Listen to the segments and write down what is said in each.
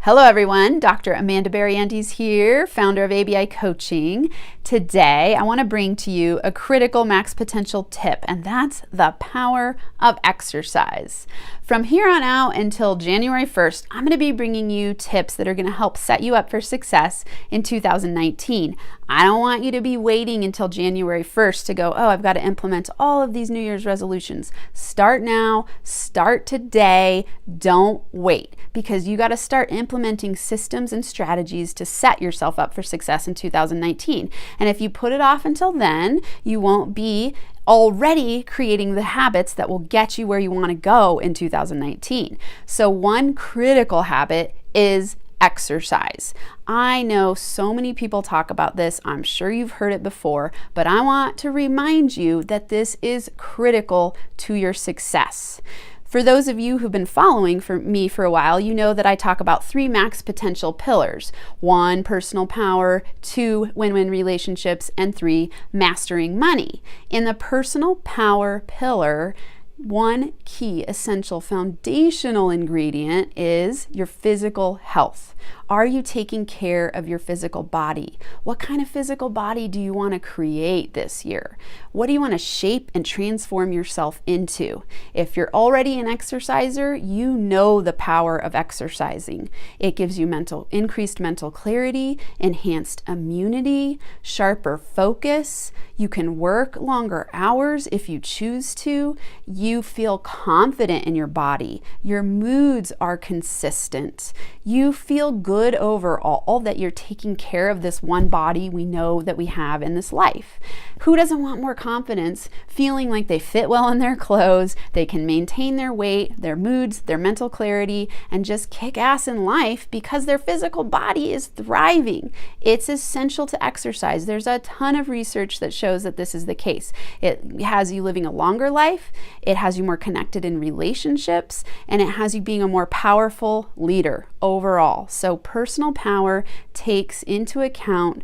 Hello everyone, Dr. Amanda Barrientos here, founder of ABI Coaching. Today, I want to bring to you a critical max potential tip, and that's the power of exercise. From here on out until January 1st, I'm going to be bringing you tips that are going to help set you up for success in 2019. I don't want you to be waiting until January 1st to go, I've got to implement all of these New Year's resolutions. Start now, start today, don't wait, because you got to start implementing systems and strategies to set yourself up for success in 2019. And if you put it off until then, you won't be already creating the habits that will get you where you want to go in 2019. So one critical habit is exercise. I know so many people talk about this. I'm sure you've heard it before, but I want to remind you that this is critical to your success. For those of you who've been following me for a while, you know that I talk about 3 max potential pillars. 1, personal power, 2, win-win relationships, and 3, mastering money. In the personal power pillar, one key, essential, foundational ingredient is your physical health. Are you taking care of your physical body? What kind of physical body do you want to create this year? What do you want to shape and transform yourself into? If you're already an exerciser, you know the power of exercising. It gives you increased mental clarity, enhanced immunity, sharper focus. You can work longer hours if you choose to. You feel confident in your body. Your moods are consistent. You feel good overall that you're taking care of this one body we know that we have in this life. Who doesn't want more confidence, feeling like they fit well in their clothes, they can maintain their weight, their moods, their mental clarity, and just kick ass in life because their physical body is thriving? It's essential to exercise. There's a ton of research that shows that this is the case. It has you living a longer life, it has you more connected in relationships, and it has you being a more powerful leader overall. So personal power takes into account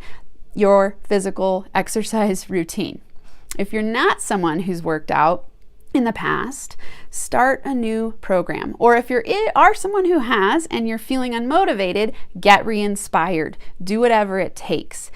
your physical exercise routine. If you're not someone who's worked out in the past, start a new program. Or if you are someone who has and you're feeling unmotivated, get re-inspired. Do whatever it takes.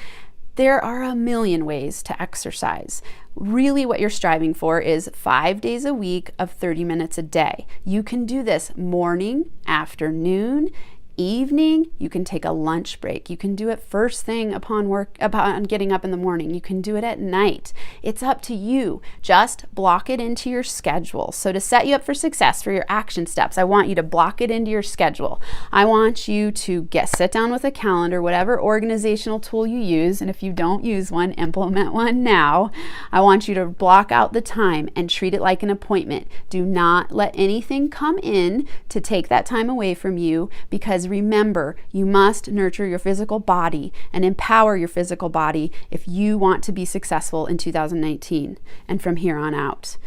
There are a million ways to exercise. Really what you're striving for is 5 days a week of 30 minutes a day. You can do this morning, afternoon, evening. You can take a lunch break. You can do it first thing upon getting up in the morning. You can do it at night. It's up to you. Just block it into your schedule. So to set you up for success for your action steps, I want you to block it into your schedule. I want you to sit down with a calendar, whatever organizational tool you use, and if you don't use one, implement one now. I want you to block out the time and treat it like an appointment. Do not let anything come in to take that time away from you, because remember, you must nurture your physical body and empower your physical body if you want to be successful in 2019 and from here on out.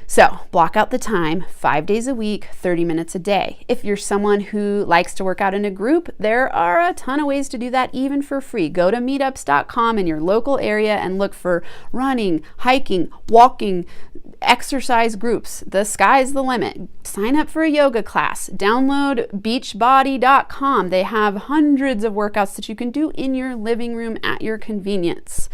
So block out the time, 5 days a week, 30 minutes a day. If you're someone who likes to work out in a group, there are a ton of ways to do that, even for free. Go to meetups.com in your local area and look for running, hiking, walking, exercise groups. The sky's the limit. Sign up for a yoga class. Download beachbody.com. They have hundreds of workouts that you can do in your living room at your convenience.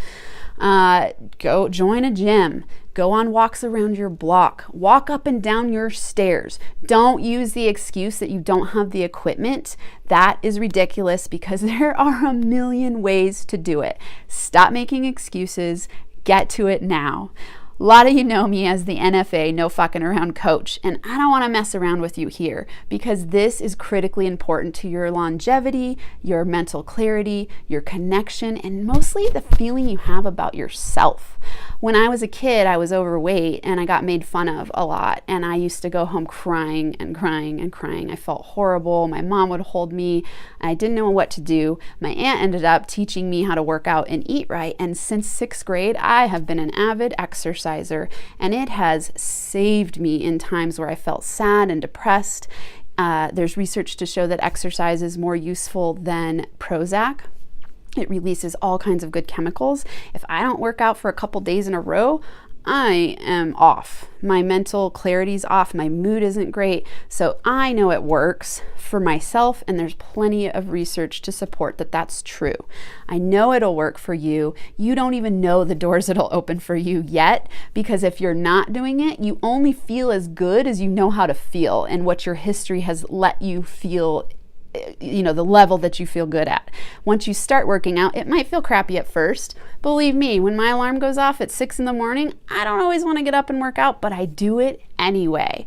Go join a gym. Go on walks around your block. Walk up and down your stairs. Don't use the excuse that you don't have the equipment. That is ridiculous, because there are a million ways to do it. Stop making excuses. Get to it now. A lot of you know me as the NFA, no fucking around coach, and I don't want to mess around with you here, because this is critically important to your longevity, your mental clarity, your connection, and mostly the feeling you have about yourself. When I was a kid, I was overweight and I got made fun of a lot, and I used to go home crying and crying and crying. I felt horrible. My mom would hold me. I didn't know what to do. My aunt ended up teaching me how to work out and eat right, and since 6th grade, I have been an avid exerciser, and it has saved me in times where I felt sad and depressed. There's research to show that exercise is more useful than Prozac. It releases all kinds of good chemicals. If I don't work out for a couple days in a row, I am off. My mental clarity's off. My mood isn't great. So I know it works for myself, and there's plenty of research to support that that's true. I know it'll work for you. You don't even know the doors it'll open for you yet, because if you're not doing it, you only feel as good as you know how to feel and what your history has let you feel, the level that you feel good at. Once you start working out, it might feel crappy at first. Believe me, when my alarm goes off at 6 a.m, I don't always want to get up and work out, but I do it anyway.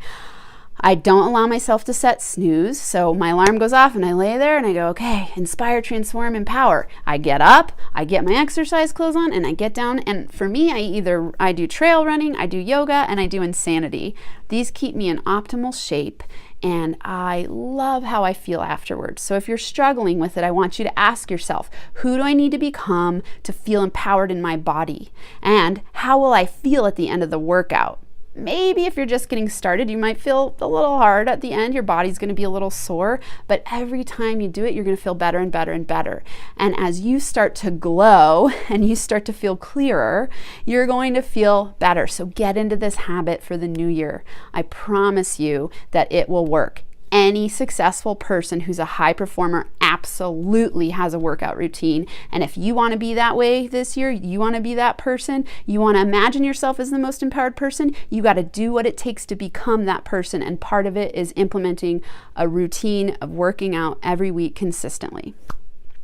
I don't allow myself to set snooze, so my alarm goes off and I lay there and I go, okay, inspire, transform, empower. I get up, I get my exercise clothes on, and I get down, and for me, I do trail running, I do yoga, and I do insanity. These keep me in optimal shape, and I love how I feel afterwards. So if you're struggling with it, I want you to ask yourself, who do I need to become to feel empowered in my body? And how will I feel at the end of the workout? Maybe if you're just getting started, you might feel a little hard at the end. Your body's going to be a little sore, but every time you do it, you're going to feel better and better and better. And as you start to glow and you start to feel clearer, you're going to feel better. So get into this habit for the new year. I promise you that it will work. Any successful person who's a high performer absolutely has a workout routine. And if you want to be that way this year, you want to be that person, you want to imagine yourself as the most empowered person, you got to do what it takes to become that person. And part of it is implementing a routine of working out every week consistently.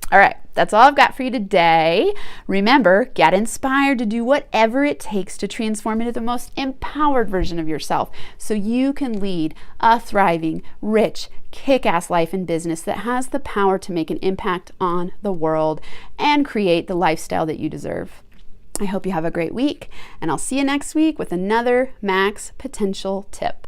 All right, that's all I've got for you today. Remember, get inspired to do whatever it takes to transform into the most empowered version of yourself so you can lead a thriving, rich, kick-ass life and business that has the power to make an impact on the world and create the lifestyle that you deserve. I hope you have a great week, and I'll see you next week with another Max Potential tip.